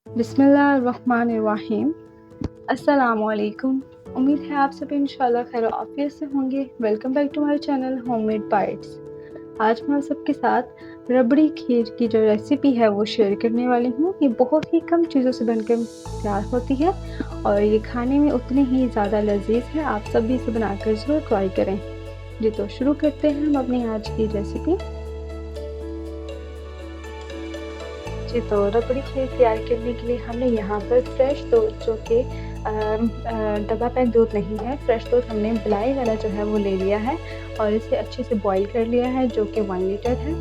बिस्मिल्लाहिर्रहमानिर्रहीम। अस्सलामुअलैकुम। उम्मीद है आप सब इंशाल्लाह खैर आफियत से होंगे। Welcome back to my channel homemade bites. आज मैं आप सबके साथ रबड़ी खीर की जो रेसिपी है वो शेयर करने वाली हूँ। ये बहुत ही कम चीज़ों से बनकर तैयार होती है और ये खाने में उतनी ही ज़्यादा लजीज है। आप सब भी इसे बनाकर ज़रूर ट्राई करें। जी तो शुरू करते हैं हम अपनी आज की रेसिपी। जी तो रबड़ी खीर तैयार करने के लिए हमने यहाँ पर फ्रेश दूध जो कि डब्बा पैक दूध नहीं है, फ्रेश दूध हमने मलाई वाला जो है वो ले लिया है और इसे अच्छे से बॉईल कर लिया है जो कि 1 लीटर है।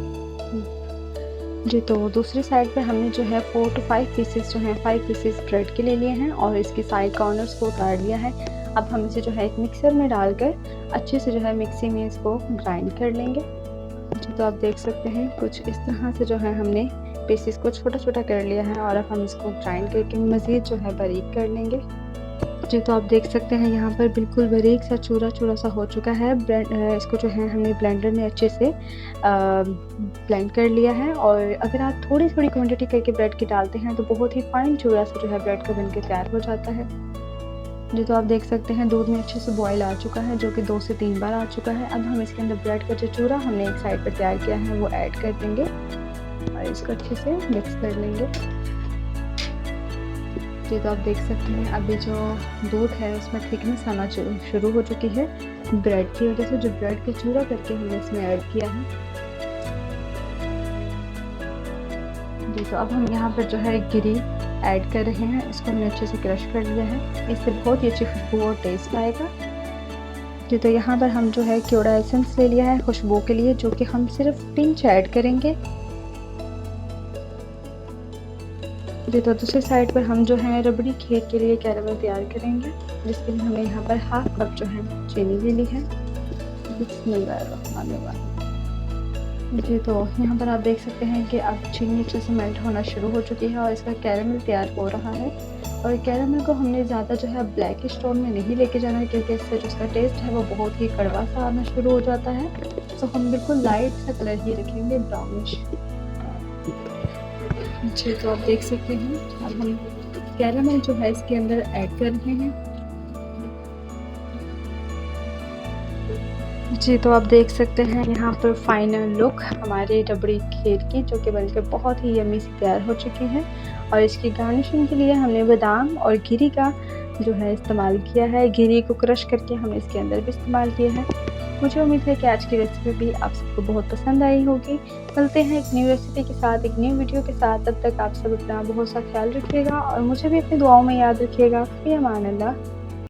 जी तो दूसरी साइड पे हमने जो है 4 to 5 पीसेस जो हैं 5 पीसेस ब्रेड के ले लिए हैं और इसकी साइड कॉर्नर्स को उतार लिया है। अब हम इसे जो है एक मिक्सर में डालकर अच्छे से जो है मिक्सी में इसको ग्राइंड कर लेंगे। जी तो आप देख सकते हैं कुछ इस तरह से जो है हमने पीसेस को छोटा छोटा कर लिया है और अब हम इसको ग्राइंड करके मज़ीद जो है बारीक कर लेंगे। जी तो आप देख सकते हैं यहाँ पर बिल्कुल बारीक सा चूरा सा हो चुका है। इसको जो है हमने ब्लेंडर में अच्छे से ब्लेंड कर लिया है और अगर आप थोड़ी थोड़ी क्वांटिटी करके ब्रेड की डालते हैं तो बहुत ही फाइन चूरा सा जो है ब्रेड का बनके तैयार हो जाता है। जी तो आप देख सकते हैं दूध में अच्छे से बॉईल आ चुका है जो कि 2 से 3 बार आ चुका है। अब हम इसके अंदर ब्रेड का जो चूरा हमने एक साइड पर तैयार किया है वो ऐड कर देंगे और इसको अच्छे से मिक्स कर लेंगे। जी तो आप देख सकते हैं अभी जो दूध है उसमें थिकनेस आना शुरू हो चुकी है ब्रेड की वजह से। जो ब्रेड का चूरा करके हमने इसमें ऐड किया है। जी तो अब हम यहाँ पर जो है गिरी ऐड कर रहे हैं। इसको हमने अच्छे से क्रश कर लिया है। इससे बहुत ही अच्छी खुशबू और टेस्ट आएगा। जी तो यहाँ पर हम जो है क्योड़ा एसेंस ले लिया है खुशबू के लिए जो कि हम सिर्फ पिंच ऐड करेंगे। जी तो दूसरी साइड पर हम जो है रबड़ी खीर के लिए कैरेमल तैयार करेंगे जिसके लिए हमने यहाँ पर हाफ कप जो है चीनी ले ली है। बिस्मिल्लाहिर्रहमानिर्रहीम। जी तो यहाँ पर आप देख सकते हैं कि अब चीनी अच्छे से मेल्ट होना शुरू हो चुकी है और इसका कैरेमल तैयार हो रहा है। और कैरेमल को हमने ज़्यादा जो है ब्लैकिश टोन में नहीं लेके जाना है क्योंकि इससे जो उसका टेस्ट है वो बहुत ही कड़वा सा आना शुरू हो जाता है। तो हम बिल्कुल लाइट सा कलर ही रखेंगे, ब्राउनिश। जी तो आप देख सकते हैं अब हम कैरेमल जो है इसके अंदर ऐड कर रहे हैं। जी तो आप देख सकते हैं यहाँ पर फाइनल लुक हमारी रबड़ी खीर की जो कि बनकर बहुत ही यम्मी से तैयार हो चुकी है। और इसकी गार्निशिंग के लिए हमने बादाम और गिरी का जो है इस्तेमाल किया है। गिरी को क्रश करके हमने इसके अंदर भी इस्तेमाल किया है। मुझे उम्मीद है कि आज की रेसिपी भी आप सबको बहुत पसंद आई होगी। मिलते हैं एक न्यू रेसिपी के साथ, एक न्यू वीडियो के साथ। तब तक आप सब अपना बहुत सा ख्याल रखिएगा और मुझे भी अपनी दुआओं में याद रखिएगा। फ़ी अमान अल्लाह।